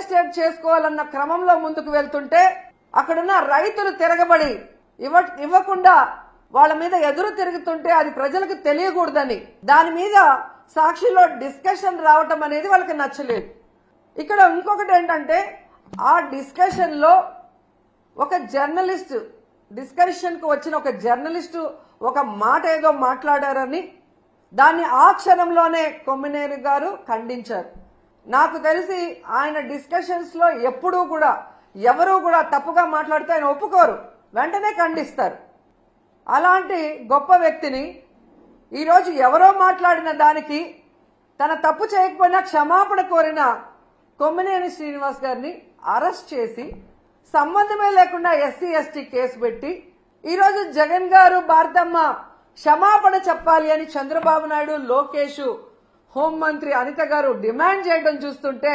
Estate చేసుకోవాలన్న క్రమంలో ముందుకు వెళ్తుంటే అక్కడున్న రైతులు తిరగబడి ఇవ్వకుండా వాళ్ళ మీద ఎదురు తిరుగుతుంటే అది ప్రజలకు తెలియకూడదని దాని మీద సాక్షిలో డిస్కషన్ రావటం అనేది వాళ్ళకి నచ్చలేదు. ఇక్కడ ఇంకొకటి ఏంటంటే ఆ డిస్కషన్ లో ఒక జర్నలిస్ట్ డిస్కషన్ కు వచ్చిన ఒక జర్నలిస్టు ఒక మాట ఏదో మాట్లాడారని దాన్ని ఆ క్షణంలోనే కొమ్మినేని గారు ఖండించారు. నాకు తెలిసి ఆయన డిస్కషన్స్ లో ఎప్పుడూ కూడా ఎవరూ కూడా తప్పుగా మాట్లాడితే ఆయన ఒప్పుకోరు, వెంటనే ఖండిస్తారు. అలాంటి గొప్ప వ్యక్తిని ఈరోజు ఎవరో మాట్లాడిన దానికి తన తప్పు చేయకపోయినా క్షమాపణ కోరిన కొమ్మినేని శ్రీనివాస్ గారిని అరెస్ట్ చేసి సంబంధమే లేకుండా ఎస్సీ ఎస్టీ కేసు పెట్టి ఈరోజు జగన్ గారు భారతమ్మ క్షమాపణ చెప్పాలి అని చంద్రబాబు నాయుడు, లోకేష్, హోంమంత్రి అనిత గారు డిమాండ్ చేయడం చూస్తుంటే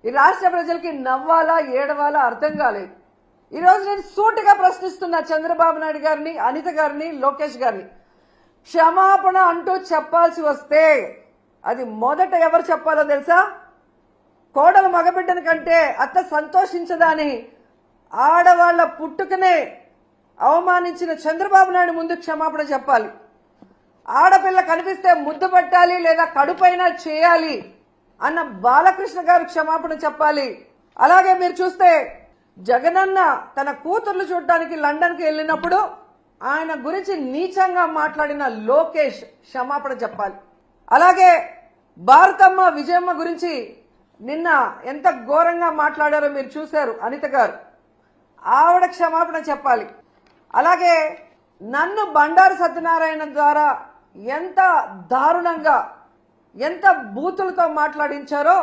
ఈ రాష్ట్ర ప్రజలకి నవ్వాలా ఏడవాలా అర్థం కాలేదు. ఈరోజు నేను సూటిగా ప్రశ్నిస్తున్నా చంద్రబాబు నాయుడు గారిని, అనిత గారిని, లోకేష్ గారిని. క్షమాపణ అంటూ చెప్పాల్సి వస్తే అది మొదట ఎవరు చెప్పాలో తెలుసా? కోడలు మగబిడ్డని కంటే అత్త సంతోషించదని ఆడవాళ్ల పుట్టుకనే అవమానించిన చంద్రబాబు నాయుడు ముందు క్షమాపణ చెప్పాలి. ఆడపిల్ల కనిపిస్తే ముద్దు పెట్టాలి లేదా కడుపైనా చేయాలి అన్న బాలకృష్ణ గారు క్షమాపణ చెప్పాలి. అలాగే మీరు చూస్తే జగనన్న తన కూతుర్లు చూడటానికి లండన్ కి వెళ్ళినప్పుడు ఆయన గురించి నీచంగా మాట్లాడిన లోకేష్ క్షమాపణ చెప్పాలి. అలాగే భారతమ్మ విజయమ్మ గురించి నిన్న ఎంత ఘోరంగా మాట్లాడారో మీరు చూశారు అనిత గారు, ఆవిడ క్షమాపణ చెప్పాలి. అలాగే నన్ను బండారు సత్యనారాయణ ద్వారా ఎంత దారుణంగా ఎంత బూతులతో మాట్లాడించారో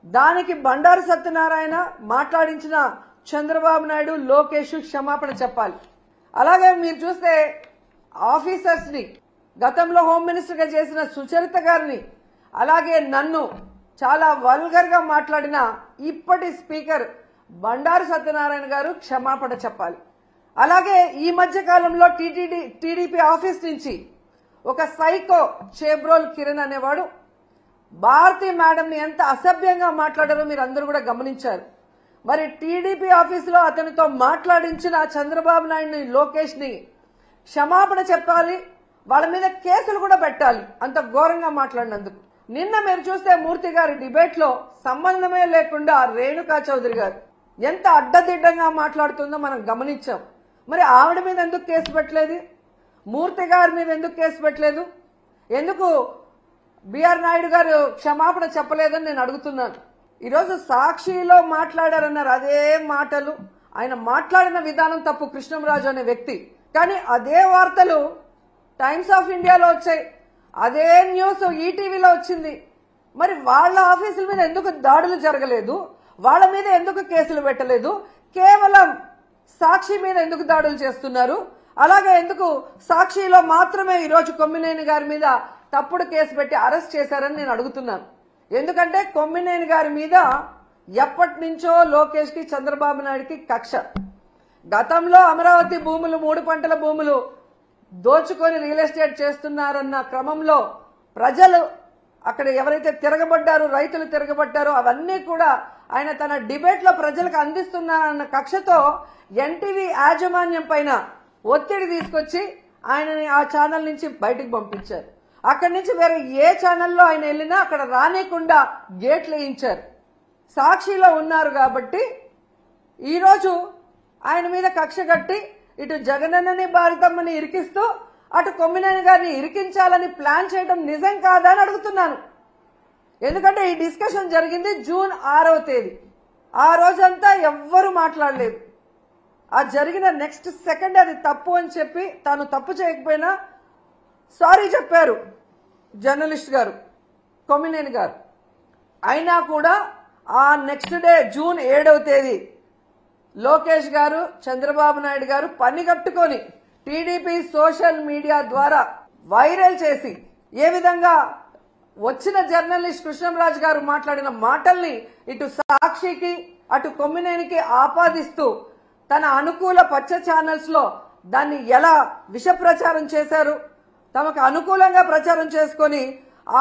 దానికి బండారు సత్యనారాయణ మాట్లాడించిన చంద్రబాబు నాయుడు, లోకేష్ క్షమాపణ చెప్పాలి. అలాగే మీరు చూస్తే ఆఫీసర్స్ ని గతంలో హోమ్ మినిస్టర్ గా చేసిన సుచరిత గారిని, అలాగే నన్ను చాలా వల్గర్ గా మాట్లాడిన ఇప్పటి స్పీకర్ బండారు సత్యనారాయణ గారు క్షమాపణ చెప్పాలి. అలాగే ఈ మధ్య కాలంలో టీడీపీ ఆఫీస్ నుంచి ఒక సైకో చేబ్రోల్ కిరణ్ అనేవాడు భారతీ మేడం ని ఎంత అసభ్యంగా మాట్లాడారో మీరు అందరూ కూడా గమనించారు. మరి టీడీపీ ఆఫీసులో అతనితో మాట్లాడించిన చంద్రబాబు నాయుడిని, లోకేష్ ని క్షమాపణ చెప్పాలి. వాళ్ళ మీద కేసులు కూడా పెట్టాలి అంత ఘోరంగా మాట్లాడినందుకు. నిన్న మీరు చూస్తే మూర్తి గారి డిబేట్ లో సంబంధమే లేకుండా రేణుకా చౌదరి గారు ఎంత అడ్డదిడ్డంగా మాట్లాడుతుందో మనం గమనించాం. మరి ఆవిడ మీద ఎందుకు కేసు పెట్టలేదు? మూర్తి గారి మీద ఎందుకు కేసు పెట్టలేదు? ఎందుకు బిఆర్ నాయుడు గారు క్షమాపణ చెప్పలేదని నేను అడుగుతున్నాను. ఈరోజు సాక్షిలో మాట్లాడారన్నారు అదే మాటలు, ఆయన మాట్లాడిన విధానం తప్పు కృష్ణంరాజు అనే వ్యక్తి. కానీ అదే వార్తలు టైమ్స్ ఆఫ్ ఇండియాలో వచ్చాయి, అదే న్యూస్ ఈటీవీలో వచ్చింది. మరి వాళ్ళ ఆఫీసుల మీద ఎందుకు దాడులు జరగలేదు? వాళ్ళ మీద ఎందుకు కేసులు పెట్టలేదు? కేవలం సాక్షి మీద ఎందుకు దాడులు చేస్తున్నారు? అలాగే ఎందుకు సాక్షిలో మాత్రమే ఈరోజు కొమ్మినేని గారి మీద తప్పుడు కేసు పెట్టి అరెస్ట్ చేశారని నేను అడుగుతున్నాను. ఎందుకంటే కొమ్మినేని గారి మీద ఎప్పటి నుంచో లోకేష్ కి, చంద్రబాబు నాయుడికి కక్ష. గతంలో అమరావతి భూములు, 3 పంటల భూములు దోచుకొని రియల్ ఎస్టేట్ చేస్తున్నారన్న క్రమంలో ప్రజలు అక్కడ ఎవరైతే తిరగబడ్డారో, రైతులు తిరగబడ్డారో అవన్నీ కూడా ఆయన తన డిబేట్ లో ప్రజలకు అందిస్తున్నారన్న కక్షతో ఎన్టీవీ యాజమాన్యం పైన ఒత్తిడి తీసుకొచ్చి ఆయనని ఆ ఛానల్ నుంచి బయటకు పంపించారు. అక్కడి నుంచి వేరే ఏ ఛానల్లో ఆయన వెళ్ళినా అక్కడ రానికుండా గేట్లు వేయించారు. సాక్షిలో ఉన్నారు కాబట్టి ఈరోజు ఆయన మీద కక్ష కట్టి ఇటు జగనన్నని, భారతమ్మని ఇరికిస్తూ అటు కొమ్మినేని గారిని ఇరికించాలని ప్లాన్ చేయడం నిజం కాదా అని అడుగుతున్నాను. ఎందుకంటే ఈ డిస్కషన్ జరిగింది జూన్ 6వ తేదీ. ఆ రోజంతా ఎవ్వరూ మాట్లాడలేదు. ఆ జరిగిన నెక్స్ట్ సెకండ్ అది తప్పు అని చెప్పి తాను తప్పు చేయకపోయినా సారీ చెప్పారు జర్నలిస్ట్ గారు, కొమ్మినేని గారు. అయినా కూడా ఆ నెక్స్ట్ డే జూన్ 7వ తేదీ లోకేష్ గారు, చంద్రబాబు నాయుడు గారు పని కట్టుకొని టీడీపీ సోషల్ మీడియా ద్వారా వైరల్ చేసి ఏ విధంగా వచ్చిన జర్నలిస్ట్ కృష్ణంరాజు గారు మాట్లాడిన మాటల్ని ఇటు సాక్షికి అటు కొమ్మినేనికి ఆపాదిస్తూ తన అనుకూల పచ్చ ఛానల్స్ లో దాన్ని ఎలా విష ప్రచారం చేశారు, తమకు అనుకూలంగా ప్రచారం చేసుకొని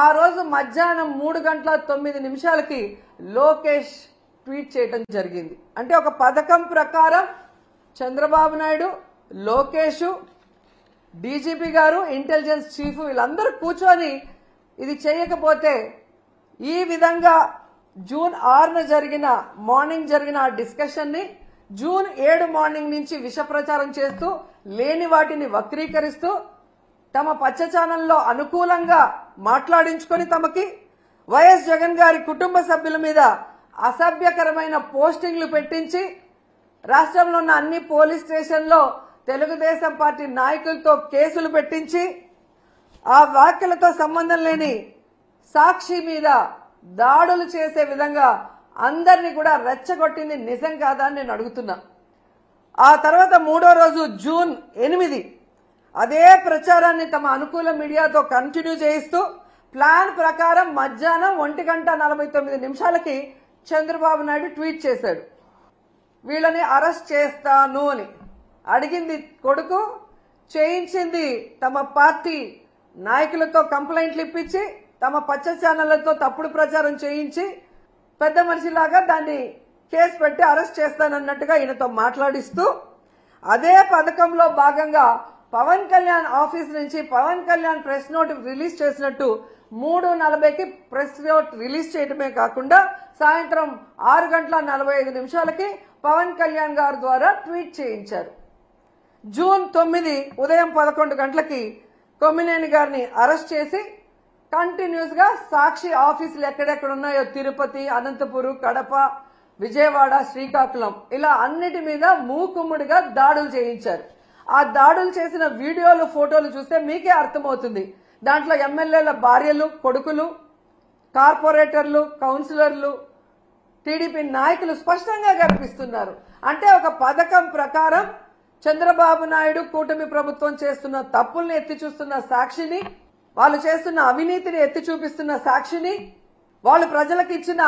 ఆ రోజు మధ్యాహ్నం 3:09 లోకేష్ ట్వీట్ చేయడం జరిగింది. అంటే ఒక పథకం ప్రకారం చంద్రబాబు నాయుడు, లోకేష్, డీజీపీ గారు, ఇంటెలిజెన్స్ చీఫ్ వీళ్ళందరూ కూర్చొని ఇది చేయకపోతే ఈ విధంగా జూన్ 6న మార్నింగ్ జరిగిన ఆ డిస్కషన్ ని జూన్ 7 మార్నింగ్ నుంచి విష ప్రచారం చేస్తూ లేని వాటిని వక్రీకరిస్తూ తమ పచ్చ ఛానల్లో అనుకూలంగా మాట్లాడించుకొని తమకి వైఎస్ జగన్ గారి కుటుంబ సభ్యుల మీద అసభ్యకరమైన పోస్టింగ్లు పెట్టించి రాష్ట్రంలో ఉన్న అన్ని పోలీస్ స్టేషన్లో తెలుగుదేశం పార్టీ నాయకులతో కేసులు పెట్టించి ఆ వ్యాఖ్యలతో సంబంధం లేని సాక్షి మీద దాడులు చేసే విధంగా అందరినీ కూడా రెచ్చగొట్టింది నిజం కాదా అని నేను అడుగుతున్నా. ఆ తర్వాత 3వ రోజు జూన్ 8 అదే ప్రచారాన్ని తమ అనుకూల మీడియాతో కంటిన్యూ చేయిస్తూ ప్లాన్ ప్రకారం మధ్యాహ్నం 1:49 చంద్రబాబు నాయుడు ట్వీట్ చేశాడు. వీళ్ళని అరెస్ట్ చేస్తాను అని అడిగింది కొడుకు, చేయించింది తమ పార్టీ నాయకులతో కంప్లైంట్లు ఇప్పించి తమ పచ్చ ఛానళ్లతో తప్పుడు ప్రచారం చేయించి పెద్ద మనిషిలాగా దాన్ని కేసు పెట్టి అరెస్ట్ చేస్తానన్నట్టుగా ఈయనతో మాట్లాడిస్తూ అదే పథకంలో భాగంగా పవన్ కళ్యాణ్ ఆఫీస్ నుంచి Pawan Kalyan press note release చేసినట్టు 3:40కి ప్రెస్ నోట్ రిలీజ్ చేయడమే కాకుండా సాయంత్రం 6:45 పవన్ కళ్యాణ్ గారి ద్వారా ట్వీట్ చేయించారు. జూన్ 9 ఉదయం 11 గంటలకి కొమ్మినేని గారిని అరెస్ట్ చేసి కంటిన్యూస్ గా సాక్షి ఆఫీసులు ఎక్కడెక్కడ ఉన్నాయో తిరుపతి, అనంతపురం, కడప, విజయవాడ, శ్రీకాకుళం ఇలా అన్నిటి మీద మూకుమ్ముడిగా దాడులు చేయించారు. ఆ దాడులు చేసిన వీడియోలు, ఫోటోలు చూస్తే మీకే అర్థమవుతుంది. దాంట్లో ఎమ్మెల్యేల భార్యలు, కొడుకులు, కార్పొరేటర్లు, కౌన్సిలర్లు, టీడీపీ నాయకులు స్పష్టంగా కనిపిస్తున్నారు. అంటే ఒక పథకం ప్రకారం చంద్రబాబు నాయుడు కూటమి ప్రభుత్వం చేస్తున్న తప్పుల్ని ఎత్తి చూస్తున్న సాక్షిని, వాళ్ళు చేస్తున్న అవినీతిని ఎత్తి చూపిస్తున్న సాక్షిని, వాళ్ళు ప్రజలకు ఇచ్చిన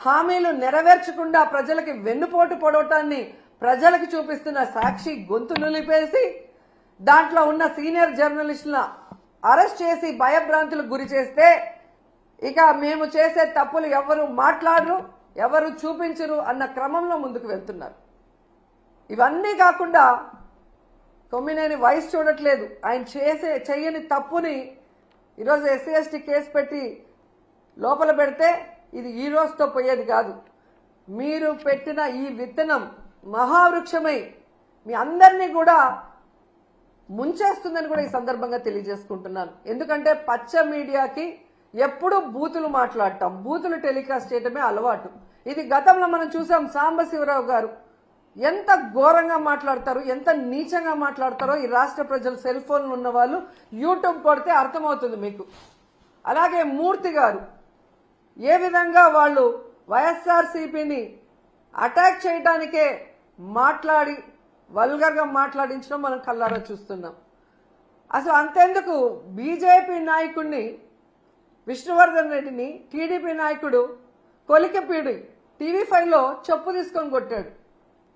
హామీలు నెరవేర్చకుండా ప్రజలకి వెన్నుపోటు పొడవటాన్ని ప్రజలకు చూపిస్తున్న సాక్షి గొంతు నులిపేసి దాంట్లో ఉన్న సీనియర్ జర్నలిస్టులను అరెస్ట్ చేసి భయభ్రాంతులకు గురి చేస్తే ఇక మేము చేసే తప్పులు ఎవరు మాట్లాడరు, ఎవరు చూపించరు అన్న క్రమంలో ముందుకు వెళ్తున్నారు. ఇవన్నీ కాకుండా కొమ్మినేని వయసు చూడట్లేదు. ఆయన చెయ్యని తప్పుని ఈరోజు ఎస్సీ ఎస్టీ కేసు పెట్టి లోపల పెడితే ఇది ఈ రోజుతో పోయేది కాదు. మీరు పెట్టిన ఈ విత్తనం మహావృక్షమై మీ అందరినీ కూడా ముంచేస్తుందని కూడా ఈ సందర్భంగా తెలియజేసుకుంటున్నాను. ఎందుకంటే పచ్చ మీడియాకి ఎప్పుడూ బూతులు మాట్లాడటం, బూతులు టెలికాస్ట్ చేయటమే అలవాటు. ఇది గతంలో మనం చూసాం. సాంబశివరావు గారు ఎంత ఘోరంగా మాట్లాడతారు, ఎంత నీచంగా మాట్లాడతారో ఈ రాష్ట్ర ప్రజలు సెల్ ఫోన్లు ఉన్న వాళ్ళు యూట్యూబ్ కొడితే అర్థమవుతుంది మీకు. అలాగే మూర్తి గారు ఏ విధంగా వాళ్ళు వైఎస్ఆర్సీపీని అటాక్ చేయడానికే మాట్లాడి వల్గర్గా మాట్లాడించడం మనం కళ్ళారా చూస్తున్నాం. అసలు అంతెందుకు బీజేపీ నాయకుడిని విష్ణువర్ధన్ రెడ్డిని టీడీపీ నాయకుడు కొలికపీడి TV5లో చెప్పు తీసుకొని కొట్టాడు.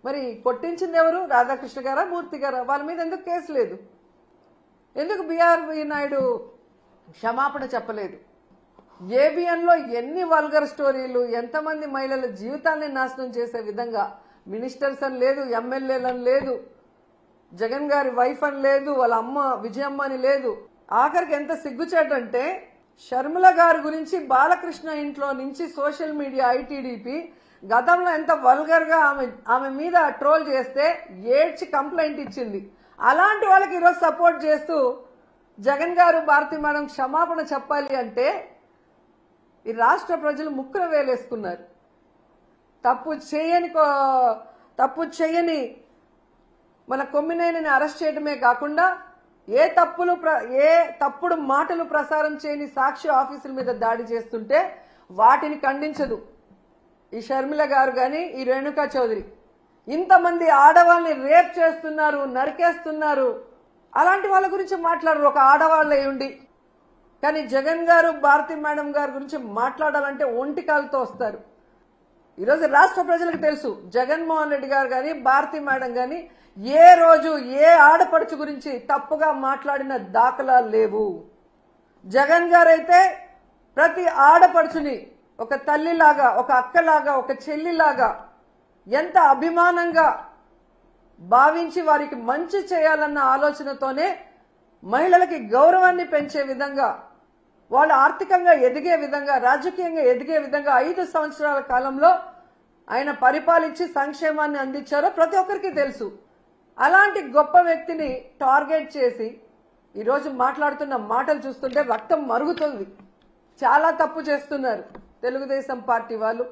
మరి కొట్టించింది ఎవరు? రాధాకృష్ణ గారా, మూర్తి గారా? వాళ్ళ మీద ఎందుకు కేసు లేదు? ఎందుకు బీఆర్వీ నాయుడు క్షమాపణ చెప్పలేదు? ఏబిఎన్లో ఎన్ని వల్గర్ స్టోరీలు, ఎంతమంది మహిళల జీవితాన్ని నాశనం చేసే విధంగా మినిస్టర్స్ అని లేదు, ఎమ్మెల్యేలని లేదు, జగన్ గారి వైఫ్ అని లేదు, వాళ్ళ అమ్మ విజయమ్మ అని లేదు. ఆఖరికి ఎంత సిగ్గుచేటంటే షర్మిల గారి గురించి బాలకృష్ణ ఇంట్లో నుంచి సోషల్ మీడియా ఐటీడీపీ గతంలో ఎంత వల్గర్ గా ఆమె మీద ట్రోల్ చేస్తే ఏడ్చి కంప్లైంట్ ఇచ్చింది. అలాంటి వాళ్ళకి ఈరోజు సపోర్ట్ చేస్తూ జగన్ గారు, భారతి మేడం క్షమాపణ చెప్పాలి అంటే ఈ రాష్ట్ర ప్రజలు ముక్కున వేలేసుకున్నారు. తప్పు చేయని మన కొమ్మినేనిని అరెస్ట్ చేయడమే కాకుండా ఏ తప్పుడు మాటలు ప్రసారం చేయని సాక్షి ఆఫీసుల మీద దాడి చేస్తుంటే వాటిని ఖండించదు ఈ షర్మిల గారు గాని, ఈ రేణుకా చౌదరి. ఇంతమంది ఆడవాళ్ళని రేప్ చేస్తున్నారు, నరికేస్తున్నారు, అలాంటి వాళ్ళ గురించి మాట్లాడరు ఒక ఆడవాళ్ళే ఉండి. కానీ జగన్ గారు, భారతి మేడం గారి గురించి మాట్లాడాలంటే ఒంటికాలతో వస్తారు. ఈరోజు రాష్ట్ర ప్రజలకు తెలుసు జగన్మోహన్ రెడ్డి గారు కానీ, భారతి మేడం కానీ ఏ రోజు ఏ ఆడపడుచు గురించి తప్పుగా మాట్లాడిన దాఖలాలు లేవు. జగన్ గారైతే ప్రతి ఆడపడుచుని ఒక తల్లిలాగా, ఒక అక్కలాగా, ఒక చెల్లిలాగా ఎంత అభిమానంగా భావించి వారికి మంచి చేయాలన్న ఆలోచనతోనే మహిళలకి గౌరవాన్ని పెంచే విధంగా, వాళ్ళు ఆర్థికంగా ఎదిగే విధంగా, రాజకీయంగా ఎదిగే విధంగా 5 సంవత్సరాల కాలంలో ఆయన పరిపాలించి సంక్షేమాన్ని అందించారో ప్రతి ఒక్కరికి తెలుసు. అలాంటి గొప్ప వ్యక్తిని టార్గెట్ చేసి ఈరోజు మాట్లాడుతున్న మాటలు చూస్తుంటే రక్తం మరుగుతుంది. చాలా తప్పు చేస్తున్నారు తెలుగుదేశం పార్టీ వాళ్ళు.